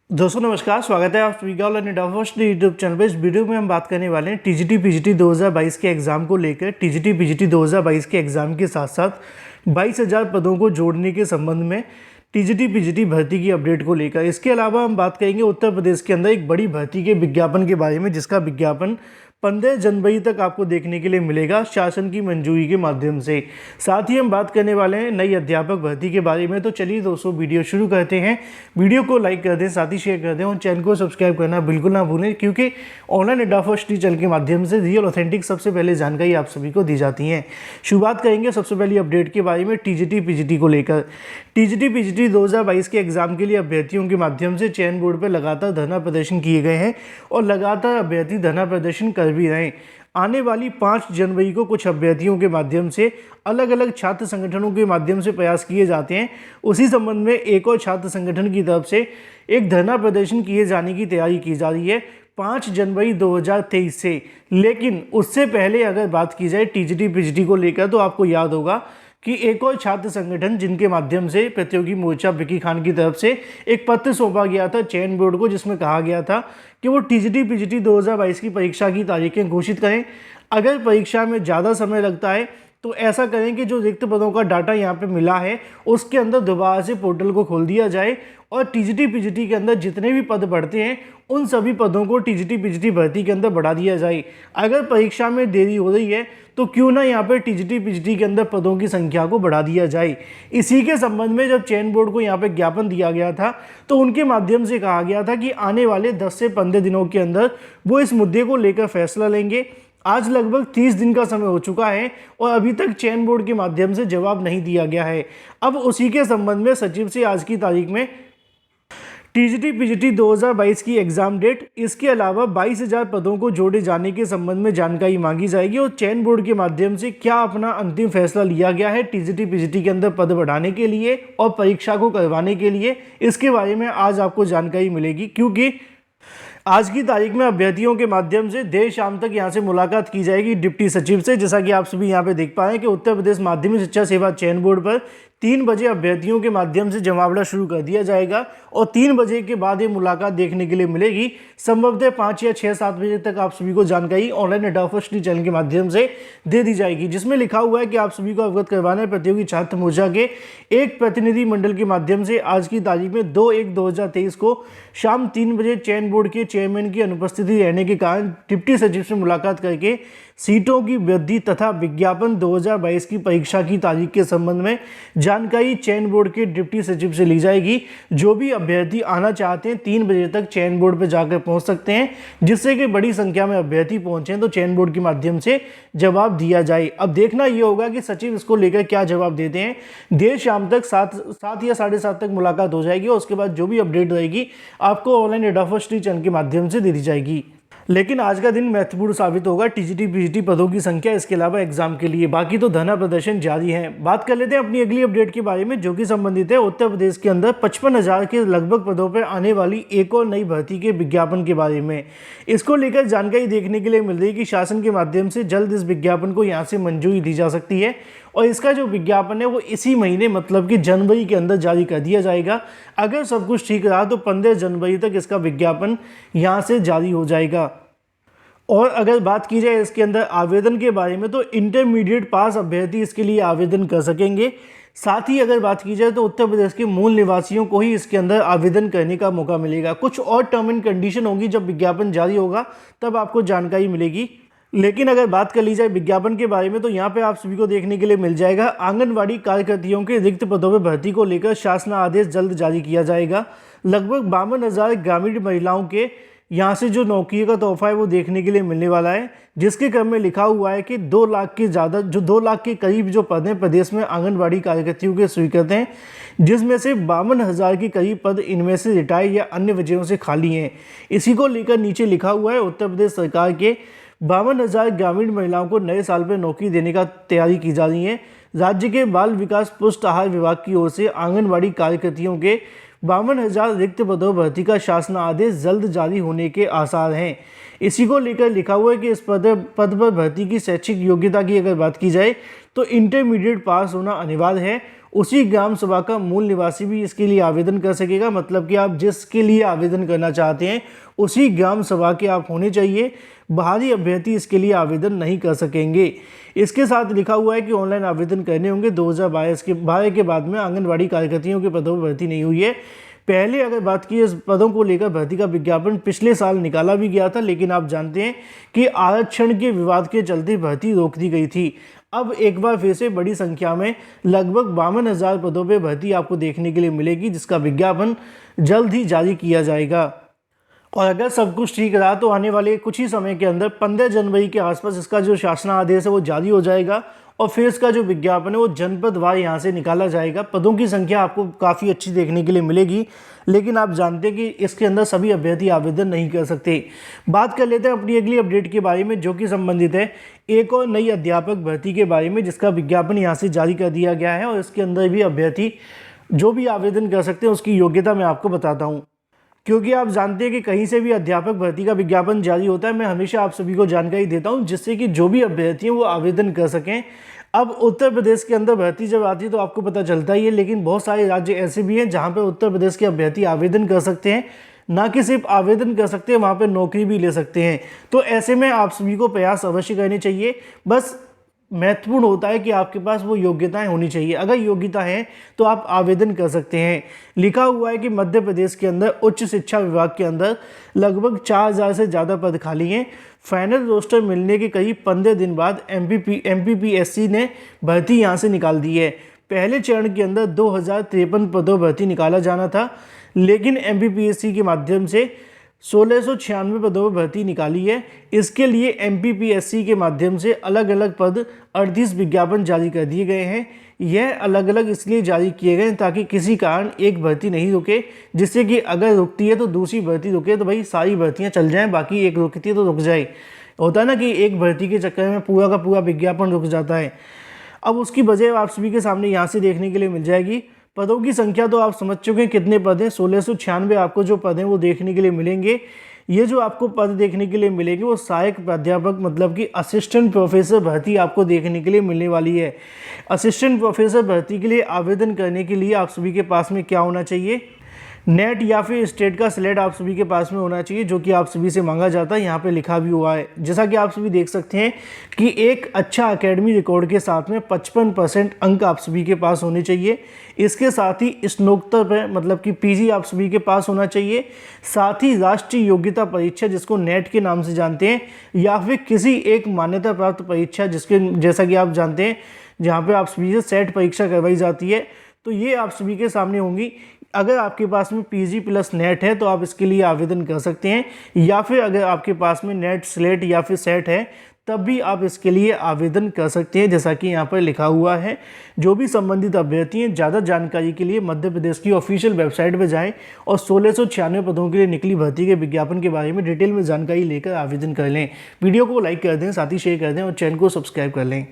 दोस्तों नमस्कार, स्वागत है आप सभी का ऑनलाइन फर्स्ट यूट्यूब चैनल पे। इस वीडियो में हम बात करने वाले हैं टीजीटी पीजीटी 2022 के एग्ज़ाम को लेकर। टीजीटी पीजीटी 2022 के एग्ज़ाम के साथ साथ 22,000 पदों को जोड़ने के संबंध में टीजीटी पीजीटी भर्ती की अपडेट को लेकर। इसके अलावा हम बात करेंगे उत्तर प्रदेश के अंदर एक बड़ी भर्ती के विज्ञापन के बारे में, जिसका विज्ञापन 15 जनवरी तक आपको देखने के लिए मिलेगा शासन की मंजूरी के माध्यम से। साथ ही हम बात करने वाले हैं नई अध्यापक भर्ती के बारे में। तो चलिए दोस्तों वीडियो शुरू करते हैं। वीडियो को लाइक कर दें, साथ ही शेयर कर दें और चैनल को सब्सक्राइब करना बिल्कुल ना भूलें, क्योंकि ऑनलाइन अड्डा फर्स्ट चैनल के माध्यम से रियल ऑथेंटिक सबसे पहले जानकारी आप सभी को दी जाती है। शुरुआत करेंगे सबसे पहली अपडेट के बारे में टीजीटी पीजीटी को लेकर। टीजीटी पीजीटी 2022 के एग्जाम के लिए अभ्यर्थियों के माध्यम से चयन बोर्ड पर लगातार धरना प्रदर्शन किए गए हैं और लगातार अभ्यर्थी धरना प्रदर्शन कर भी रहे हैं। आने वाली 5 जनवरी को कुछ अभ्यर्थियों के माध्यम से अलग अलग छात्र संगठनों के माध्यम से प्रयास किए जाते हैं। उसी संबंध में एक और छात्र संगठन की तरफ से एक धरना प्रदर्शन किए जाने की तैयारी की जा रही है 5 जनवरी 2023 से। लेकिन उससे पहले अगर बात की जाए टीजीटी पीजीटी को लेकर, तो आपको याद होगा कि एक और छात्र संगठन जिनके माध्यम से प्रतियोगी मोर्चा विकी खान की तरफ से एक पत्र सौंपा गया था चयन बोर्ड को, जिसमें कहा गया था कि वो टीजीटी पीजीटी 2022 की परीक्षा की तारीखें घोषित करें। अगर परीक्षा में ज़्यादा समय लगता है तो ऐसा करें कि जो रिक्त पदों का डाटा यहाँ पे मिला है उसके अंदर दोबारा से पोर्टल को खोल दिया जाए और टीजीटी पीजीटी के अंदर जितने भी पद बढ़ते हैं उन सभी पदों को टीजीटी पीजीटी भर्ती के अंदर बढ़ा दिया जाए। अगर परीक्षा में देरी हो रही है तो क्यों ना यहाँ पे टीजीटी पीजीटी के अंदर पदों की संख्या को बढ़ा दिया जाए। इसी के संबंध में जब चयन बोर्ड को यहाँ पे ज्ञापन दिया गया था तो उनके माध्यम से कहा गया था कि आने वाले 10 से 15 दिनों के अंदर वो इस मुद्दे को लेकर फैसला लेंगे। आज लगभग 30 दिन का समय हो चुका है और अभी तक चयन बोर्ड के माध्यम से जवाब नहीं दिया गया है। अब उसी के संबंध में सचिव से आज की तारीख में टीजीटी पीजीटी 2022 की एग्जाम डेट, इसके अलावा 22,000 पदों को जोड़े जाने के संबंध में जानकारी मांगी जाएगी और चयन बोर्ड के माध्यम से क्या अपना अंतिम फैसला लिया गया है टीजीटी पीजीटी के अंदर पद बढ़ाने के लिए और परीक्षा को करवाने के लिए, इसके बारे में आज आपको जानकारी मिलेगी। क्योंकि आज की तारीख में अभ्यर्थियों के माध्यम से देर शाम तक यहां से मुलाकात की जाएगी डिप्टी सचिव से। जैसा कि आप सभी यहां पे देख पा रहे हैं कि उत्तर प्रदेश माध्यमिक शिक्षा सेवा चयन बोर्ड पर 3 बजे अभ्यर्थियों के माध्यम से जमावड़ा शुरू कर दिया जाएगा और 3 बजे के बाद ये मुलाकात देखने के लिए मिलेगी। संभवतः 5 या 6-7 बजे तक आप सभी को जानकारी ऑनलाइन अड्डा फर्स्ट चैनल के माध्यम से दे दी जाएगी, जिसमें लिखा हुआ है कि आप सभी को अवगत करवाना है प्रतियोगी छात्र मोर्चा के एक प्रतिनिधि मंडल के माध्यम से आज की तारीख में 2/1/2023 को शाम 3 बजे चयन बोर्ड के चेयरमैन की अनुपस्थिति रहने के कारण डिप्टी सचिव से मुलाकात करके सीटों की वृद्धि तथा विज्ञापन 2022 की परीक्षा की तारीख के संबंध में जानकारी चयन बोर्ड के डिप्टी सचिव से ली जाएगी। जो भी अभ्यर्थी आना चाहते हैं 3 बजे तक चयन बोर्ड पर जाकर पहुंच सकते हैं, जिससे कि बड़ी संख्या में अभ्यर्थी पहुंचे तो चयन बोर्ड के माध्यम से जवाब दिया जाए। अब देखना यह होगा कि सचिव इसको लेकर क्या जवाब देते हैं। देर शाम तक 7 या 7:30 तक मुलाकात हो जाएगी और उसके बाद जो भी अपडेट रहेगी आपको ऑनलाइन अड्डा फर्स्ट चैनल के माध्यम से दे दी जाएगी। लेकिन आज का दिन महत्वपूर्ण साबित होगा टीजीटी पीजीटी पदों की संख्या, इसके अलावा एग्जाम के लिए। बाकी तो धरना प्रदर्शन जारी है। बात कर लेते हैं अपनी अगली अपडेट के बारे में, जो कि संबंधित है उत्तर प्रदेश के अंदर 55,000 के लगभग पदों पर आने वाली एक और नई भर्ती के विज्ञापन के बारे में। इसको लेकर जानकारी देखने के लिए मिल रही है कि शासन के माध्यम से जल्द इस विज्ञापन को यहाँ से मंजूरी दी जा सकती है और इसका जो विज्ञापन है वो इसी महीने मतलब कि जनवरी के अंदर जारी कर दिया जाएगा। अगर सब कुछ ठीक रहा तो 15 जनवरी तक इसका विज्ञापन यहाँ से जारी हो जाएगा। और अगर बात की जाए इसके अंदर आवेदन के बारे में, तो इंटरमीडिएट पास अभ्यर्थी इसके लिए आवेदन कर सकेंगे। साथ ही अगर बात की जाए तो उत्तर प्रदेश के मूल निवासियों को ही इसके अंदर आवेदन करने का मौका मिलेगा। कुछ और टर्म एंड कंडीशन होगी, जब विज्ञापन जारी होगा तब आपको जानकारी मिलेगी। लेकिन अगर बात कर ली जाए विज्ञापन के बारे में, तो यहाँ पे आप सभी को देखने के लिए मिल जाएगा आंगनवाड़ी कार्यकर्तियों के रिक्त पदों पर भर्ती को लेकर शासन आदेश जल्द जारी किया जाएगा। लगभग 52,000 ग्रामीण महिलाओं के यहाँ से जो नौकरी का तोहफा है वो देखने के लिए मिलने वाला है, जिसके क्रम में लिखा हुआ है कि 2 लाख के ज़्यादा, जो 2 लाख के करीब जो पद हैं प्रदेश में आंगनवाड़ी कार्यकर्तियों के स्वीकृत हैं, जिसमें से 52,000 के करीब पद इनमें से रिटायर या अन्य वजहों से खाली हैं। इसी को लेकर नीचे लिखा हुआ है उत्तर प्रदेश सरकार के 52,000 ग्रामीण महिलाओं को नए साल पर नौकरी देने का तैयारी की जा रही है। राज्य के बाल विकास पुष्ट आहार विभाग की ओर से आंगनवाड़ी कार्यकर्तियों के 52,000 रिक्त पदों भर्ती का शासन आदेश जल्द जारी होने के आसार हैं। इसी को लेकर लिखा हुआ है कि इस पद पर भर्ती की शैक्षिक योग्यता की अगर बात की जाए तो इंटरमीडिएट पास होना अनिवार्य है। उसी ग्राम सभा का मूल निवासी भी इसके लिए आवेदन कर सकेगा। मतलब कि आप जिसके लिए आवेदन करना चाहते हैं उसी ग्राम सभा के आप होने चाहिए, बाहरी अभ्यर्थी इसके लिए आवेदन नहीं कर सकेंगे। इसके साथ लिखा हुआ है कि ऑनलाइन आवेदन करने होंगे। 2022 के बाद में आंगनबाड़ी कार्यकर्तियों के पदों पर भर्ती नहीं हुई है। पहले अगर बात की इस पदों को लेकर भर्ती का विज्ञापन पिछले साल निकाला भी गया था, लेकिन आप जानते हैं कि आरक्षण के विवाद के चलते भर्ती रोक दी गई थी। अब एक बार फिर से बड़ी संख्या में लगभग 52,000 पदों पर भर्ती आपको देखने के लिए मिलेगी, जिसका विज्ञापन जल्द ही जारी किया जाएगा। और अगर सब कुछ ठीक रहा तो आने वाले कुछ ही समय के अंदर 15 जनवरी के आसपास इसका जो शासनादेश है वो जारी हो जाएगा और फिर इसका जो विज्ञापन है वो जनपदवार यहाँ से निकाला जाएगा। पदों की संख्या आपको काफ़ी अच्छी देखने के लिए मिलेगी, लेकिन आप जानते हैं कि इसके अंदर सभी अभ्यर्थी आवेदन नहीं कर सकते। बात कर लेते हैं अपनी अगली अपडेट के बारे में, जो कि संबंधित है एक और नई अध्यापक भर्ती के बारे में, जिसका विज्ञापन यहाँ से जारी कर दिया गया है। और इसके अंदर भी अभ्यर्थी जो भी आवेदन कर सकते हैं उसकी योग्यता मैं आपको बताता हूँ, क्योंकि आप जानते हैं कि कहीं से भी अध्यापक भर्ती का विज्ञापन जारी होता है, मैं हमेशा आप सभी को जानकारी देता हूं, जिससे कि जो भी अभ्यर्थी हैं वो आवेदन कर सकें। अब उत्तर प्रदेश के अंदर भर्ती जब आती है तो आपको पता चलता ही है, लेकिन बहुत सारे राज्य ऐसे भी हैं जहां पे उत्तर प्रदेश के अभ्यर्थी आवेदन कर सकते हैं। ना कि सिर्फ आवेदन कर सकते हैं, वहाँ पर नौकरी भी ले सकते हैं। तो ऐसे में आप सभी को प्रयास अवश्य करने चाहिए। बस महत्वपूर्ण होता है कि आपके पास वो योग्यताएं होनी चाहिए। अगर योग्यता है तो आप आवेदन कर सकते हैं। लिखा हुआ है कि मध्य प्रदेश के अंदर उच्च शिक्षा विभाग के अंदर लगभग 4,000 से ज़्यादा पद खाली हैं। फाइनल रोस्टर मिलने के करीब 15 दिन बाद MPPSC ने भर्ती यहाँ से निकाल दी है। पहले चरण के अंदर 2053 पदों भर्ती निकाला जाना था, लेकिन MPPSC के माध्यम से 1696 पदों पर भर्ती निकाली है। इसके लिए MPPSC के माध्यम से अलग अलग पद 38 विज्ञापन जारी कर दिए गए हैं। यह अलग अलग इसलिए जारी किए गए ताकि किसी कारण एक भर्ती नहीं रुके, जिससे कि अगर रुकती है तो दूसरी भर्ती रुके, तो भाई सारी भर्तियां चल जाएं, बाकी एक रुकती है तो रुक जाए। होता है ना कि एक भर्ती के चक्कर में पूरा का पूरा विज्ञापन रुक जाता है। अब उसकी वजह आप सभी के सामने यहाँ से देखने के लिए मिल जाएगी। पदों की संख्या तो आप समझ चुके हैं कितने पद हैं। 1696 आपको जो पद हैं वो देखने के लिए मिलेंगे। ये जो आपको पद देखने के लिए मिलेंगे वो सहायक प्राध्यापक मतलब कि असिस्टेंट प्रोफेसर भर्ती आपको देखने के लिए मिलने वाली है। असिस्टेंट प्रोफेसर भर्ती के लिए आवेदन करने के लिए आप सभी के पास में क्या होना चाहिए? नेट या फिर स्टेट का स्लेट आप सभी के पास में होना चाहिए, जो कि आप सभी से मांगा जाता है। यहाँ पे लिखा भी हुआ है, जैसा कि आप सभी देख सकते हैं कि एक अच्छा एकेडमी रिकॉर्ड के साथ में 55% अंक आप सभी के पास होने चाहिए। इसके साथ ही स्नातकोत्तर पर मतलब कि PG आप सभी के पास होना चाहिए। साथ ही राष्ट्रीय योग्यता परीक्षा, जिसको नेट के नाम से जानते हैं, या फिर किसी एक मान्यता प्राप्त परीक्षा, जिसके जैसा कि आप जानते हैं जहाँ पर आप सभी से सेट परीक्षा करवाई जाती है, तो ये आप सभी के सामने होंगी। अगर आपके पास में PG प्लस नेट है तो आप इसके लिए आवेदन कर सकते हैं, या फिर अगर आपके पास में नेट स्लेट या फिर सेट है तब भी आप इसके लिए आवेदन कर सकते हैं, जैसा कि यहाँ पर लिखा हुआ है। जो भी संबंधित अभ्यर्थी हैं, ज़्यादा जानकारी के लिए मध्य प्रदेश की ऑफिशियल वेबसाइट पर जाएं और 1696 पदों के लिए निकली भर्ती के विज्ञापन के बारे में डिटेल में जानकारी लेकर आवेदन कर लें। वीडियो को लाइक कर दें, साथ ही शेयर कर दें और चैनल को सब्सक्राइब कर लें।